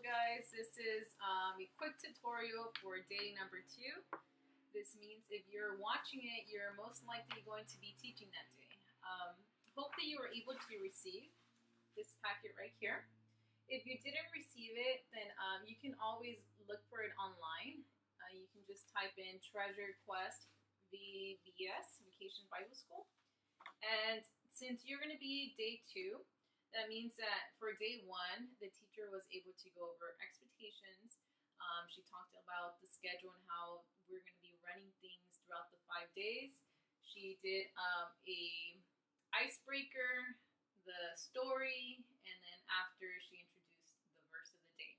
guys, this is a quick tutorial for day number 2. This means if you're watching it, you're most likely going to be teaching that day. Hope that you were able to receive this packet right here. If you didn't receive it, then you can always look for it online. You can just type in Treasure Quest VBS, Vacation Bible School. And since you're going to be day 2, that means that for day 1, the teacher was able to go over expectations. She talked about the schedule and how we're going to be running things throughout the 5 days. She did a icebreaker, the story, and then after she introduced the verse of the day.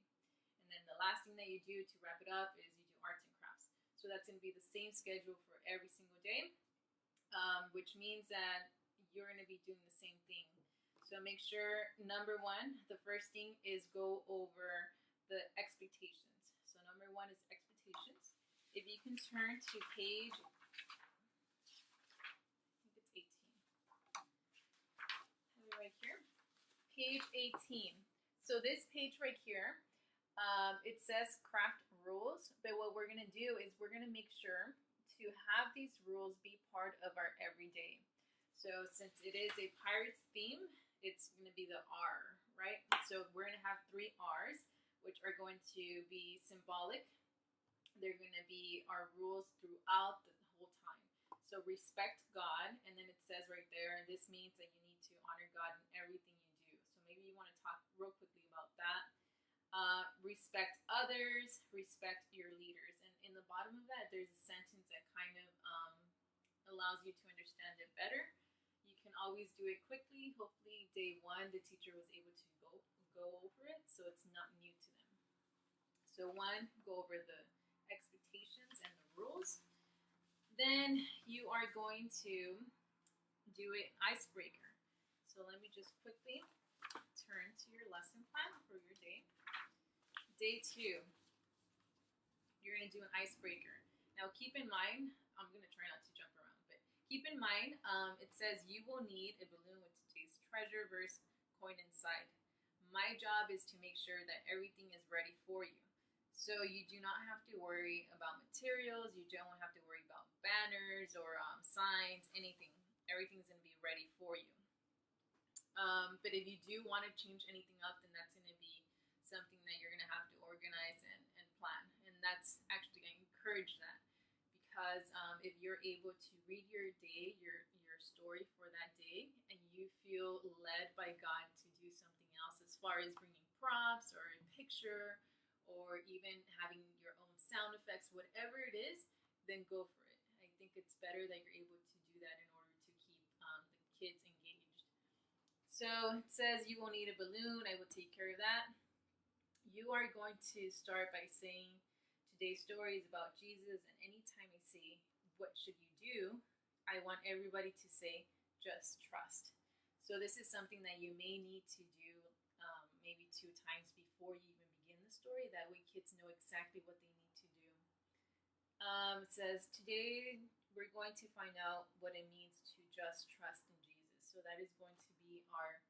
And then the last thing that you do to wrap it up is you do arts and crafts. So that's going to be the same schedule for every single day, which means that you're going to be doing the same thing. So make sure, number 1, the first thing is go over the expectations. So number 1 is expectations. If you can turn to page, I think it's 18. Have it right here. Page 18. So this page right here, it says craft rules, but what we're going to do is we're going to make sure to have these rules be part of our everyday. So since it is a pirates theme, it's going to be the R, right? So we're going to have 3 R's, which are going to be symbolic. They're going to be our rules throughout the whole time. So respect God, and then it says right there, and this means that you need to honor God in everything you do. So maybe you want to talk real quickly about that. Respect others, respect your leaders. And in the bottom of that, there's a sentence that kind of allows you to understand it better. You can always do it quickly. Hopefully day 1, the teacher was able to go over it, so it's not new to them. So 1, go over the expectations and the rules. Then you are going to do an icebreaker. So let me just quickly turn to your lesson plan for your day. Day 2, you're going to do an icebreaker. Now keep in mind, I'm going to try not to jump around, but keep in mind, it says you will need a balloon with today's treasure verse coin inside. My job is to make sure that everything is ready for you. So you do not have to worry about materials. You don't have to worry about banners or signs, anything. Everything's going to be ready for you. But if you do want to change anything up, then that's going to be something that you're going to have to organize and plan. And that's actually, I encourage that. Because if you're able to read your day, your story for that day, and you feel led by God to do something else as far as bringing props or a picture or even having your own sound effects, whatever it is, then go for it. I think it's better that you're able to do that in order to keep the kids engaged. So it says you will need a balloon. I will take care of that. You are going to start by saying, today's story is about Jesus, and anytime I say, what should you do, I want everybody to say, just trust. So this is something that you may need to do maybe 2 times before you even begin the story. That way kids know exactly what they need to do. It says, today we're going to find out what it means to just trust in Jesus. So that is going to be our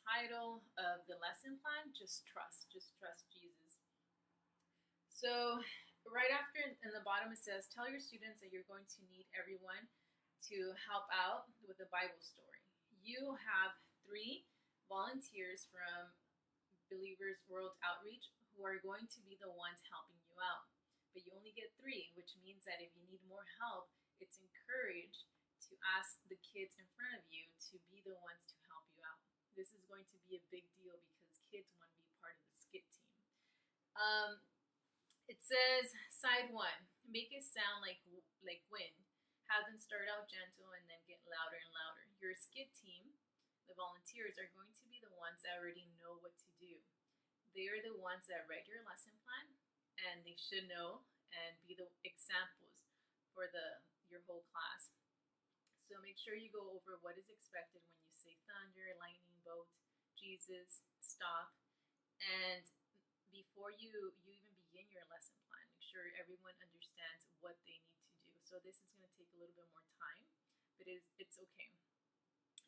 title of the lesson plan, just trust Jesus. So right after, in the bottom, it says, tell your students that you're going to need everyone to help out with the Bible story. You have 3 volunteers from Believers World Outreach who are going to be the ones helping you out. But you only get 3, which means that if you need more help, it's encouraged to ask the kids in front of you to be the ones to help you out. This is going to be a big deal because kids want to be part of the skit team. It says, side 1, make it sound like wind. Have them start out gentle and then get louder and louder. Your skit team, the volunteers, are going to be the ones that already know what to do. They are the ones that read your lesson plan, and they should know and be the examples for your whole class. So make sure you go over what is expected when you say thunder, lightning, bolt, Jesus, stop, and before you even begin your lesson plan, make sure everyone understands what they need to do. So this is going to take a little bit more time, but it's okay.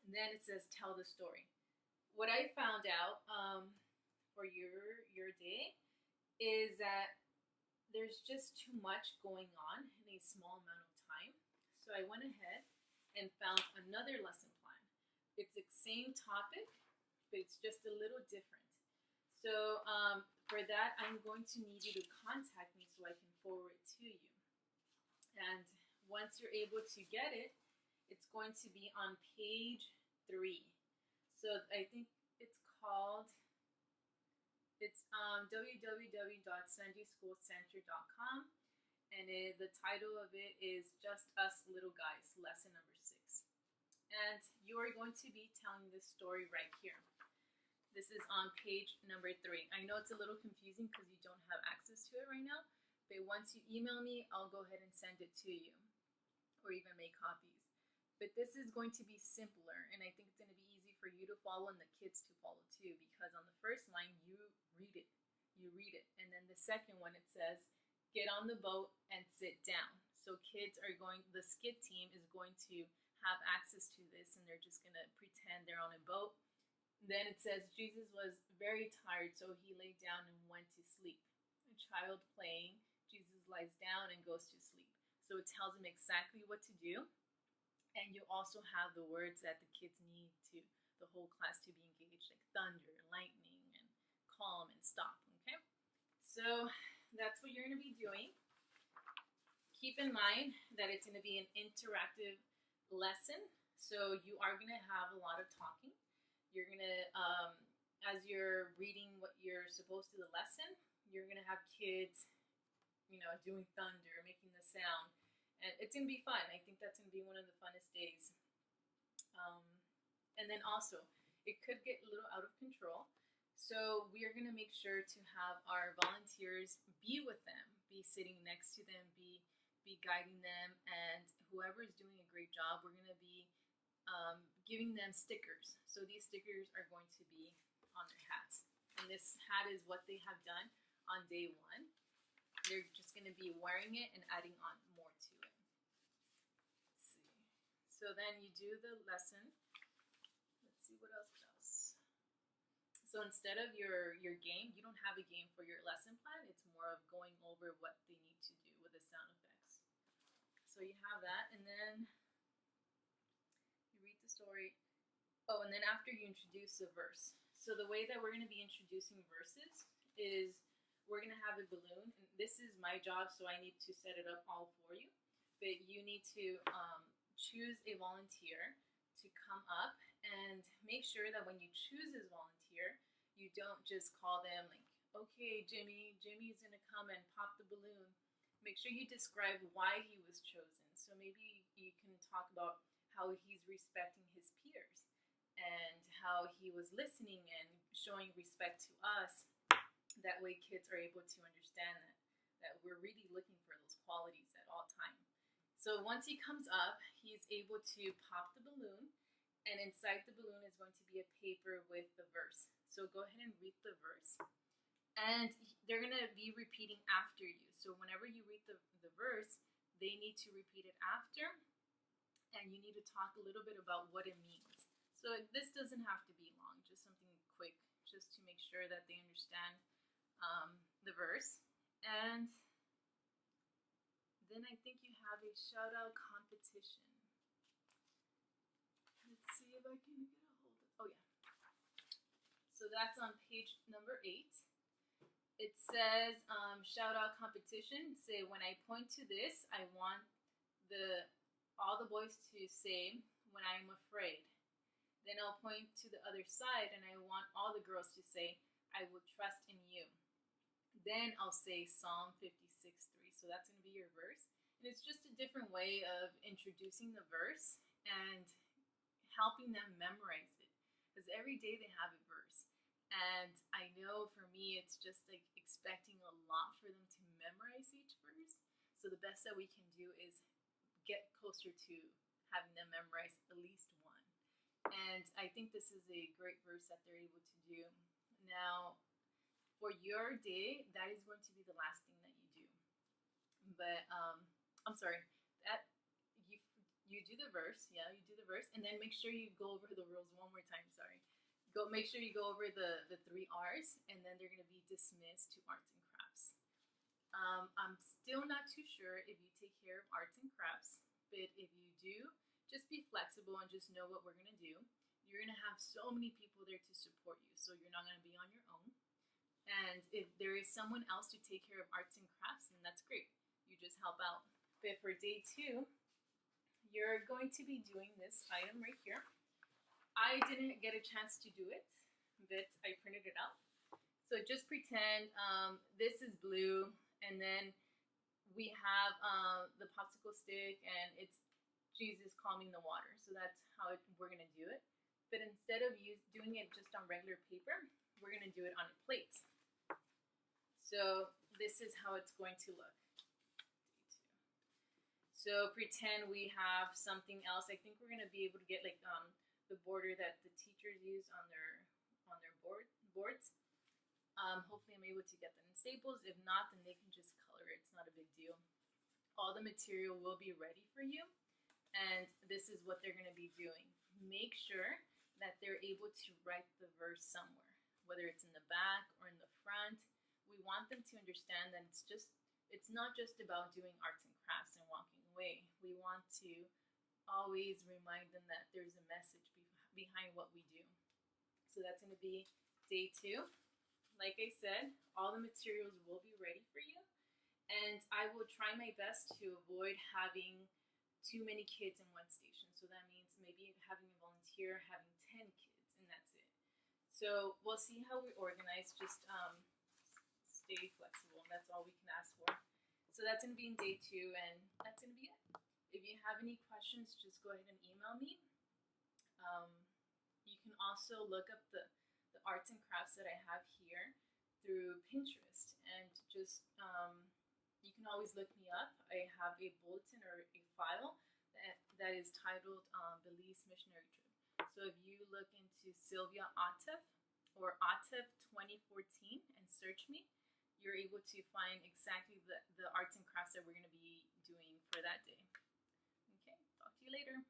And then it says, tell the story. What I found out for for your day is that there's just too much going on in a small amount of time. So I went ahead and found another lesson plan. It's the same topic, but it's just a little different. So for that, I'm going to need you to contact me so I can forward it to you. And once you're able to get it, it's going to be on page 3. So I think it's called, it's www.sundayschoolcenter.com, and the title of it is Just Us Little Guys, lesson number 6. And you are going to be telling this story right here. This is on page number 3. I know it's a little confusing because you don't have access to it right now, but once you email me, I'll go ahead and send it to you, or even make copies. But this is going to be simpler, and I think it's going to be easy for you to follow and the kids to follow too, because on the first line, you read it. And then the second one, it says, get on the boat and sit down. So kids are going, the skit team is going to have access to this, and they're just going to pretend they're on a boat. Then it says, Jesus was very tired, so he lay down and went to sleep. A child playing, Jesus lies down and goes to sleep. So it tells them exactly what to do. And you also have the words that the kids need to, the whole class to be engaged, like thunder, lightning, and calm and stop, okay? So that's what you're going to be doing. Keep in mind that it's going to be an interactive lesson. So you are going to have a lot of talking. You're going to, as you're reading what you're supposed to the lesson, you're going to have kids, doing thunder, making the sound. And it's going to be fun. I think that's going to be one of the funnest days. And then also, it could get a little out of control. So we are going to make sure to have our volunteers be with them, be sitting next to them, be guiding them. And whoever is doing a great job, we're going to be giving them stickers. So these stickers are going to be on their hats. And this hat is what they have done on day 1. They're just going to be wearing it and adding on more to it. Let's see. So then you do the lesson. Let's see what else. So instead of your game, you don't have a game for your lesson plan. It's more of going over what they need to do with the sound effects. So you have that, and then you read the story. Oh, and then after you introduce the verse. So the way that we're going to be introducing verses is we're going to have a balloon. And this is my job, so I need to set it up all for you. But you need to choose a volunteer to come up, and make sure that when you choose this volunteer, you don't just call them like, okay, Jimmy's going to come and pop the balloon. Make sure you describe why he was chosen. So maybe you can talk about how he's respecting his peers and how he was listening and showing respect to us. That way kids are able to understand that we're really looking for those qualities at all times. So once he comes up, he's able to pop the balloon, and inside the balloon is going to be a paper with the verse. So go ahead and read the verse. And they're going to be repeating after you. So whenever you read the verse, they need to repeat it after, and you need to talk a little bit about what it means. So this doesn't have to be long, just something quick, just to make sure that they understand the verse. And then I think you have a shout out competition. Let's see if I can get a hold of, oh yeah. So that's on page number 8. It says shout out competition. Say, when I point to this, I want all the boys to say, when I am afraid. Then I'll point to the other side, and I want all the girls to say, I will trust in you. Then I'll say Psalm 56:3. So that's going to be your verse. And it's just a different way of introducing the verse and helping them memorize it. Because every day they have a verse. And I know for me, it's just like expecting a lot for them to memorize each verse. So the best that we can do is get closer to having them memorize at least one. And I think this is a great verse that they're able to do. Now, for your day, that is going to be the last thing that you do. But, I'm sorry, that you do the verse, and then make sure you go over the rules one more time, Go make sure you go over the 3 R's, and then they're gonna be dismissed to arts and crafts. I'm still not too sure if you take care of arts and crafts, but if you do, just be flexible and just know what we're gonna do. You're gonna have so many people there to support you, so you're not gonna be on your own. And if there is someone else to take care of arts and crafts, then that's great. You just help out. But for day 2, you're going to be doing this item right here. I didn't get a chance to do it, but I printed it out. So just pretend this is blue, and then we have the popsicle stick, and it's Jesus calming the water. So that's how we're gonna do it. But instead of doing it just on regular paper, we're gonna do it on a plate. So this is how it's going to look. So pretend we have something else. I think we're gonna be able to get like the border that the teachers use on their boards. Hopefully I'm able to get them in Staples. If not, then they can just color it. It's not a big deal. All the material will be ready for you, and this is what they're going to be doing. Make sure that they're able to write the verse somewhere, whether it's in the back or in the front. We want them to understand that it's not just about doing arts and crafts and walking away. We want to always remind them that there's a message behind what we do. So that's going to be day 2. Like I said, all the materials will be ready for you, and I will try my best to avoid having too many kids in one station. So that means maybe having a volunteer, having 10 kids, and that's it. So we'll see how we organize. Just stay flexible, and that's all we can ask for. So that's going to be in day 2, and that's going to be it. If you have any questions, just go ahead and email me. You can also look up the arts and crafts that I have here through Pinterest, and just you can always look me up. I have a bulletin or a file that is titled Belize Missionary Trip. So if you look into Sylvia Atef or Atef 2014 and search me, you're able to find exactly the arts and crafts that we're going to be doing for that day. Okay, talk to you later.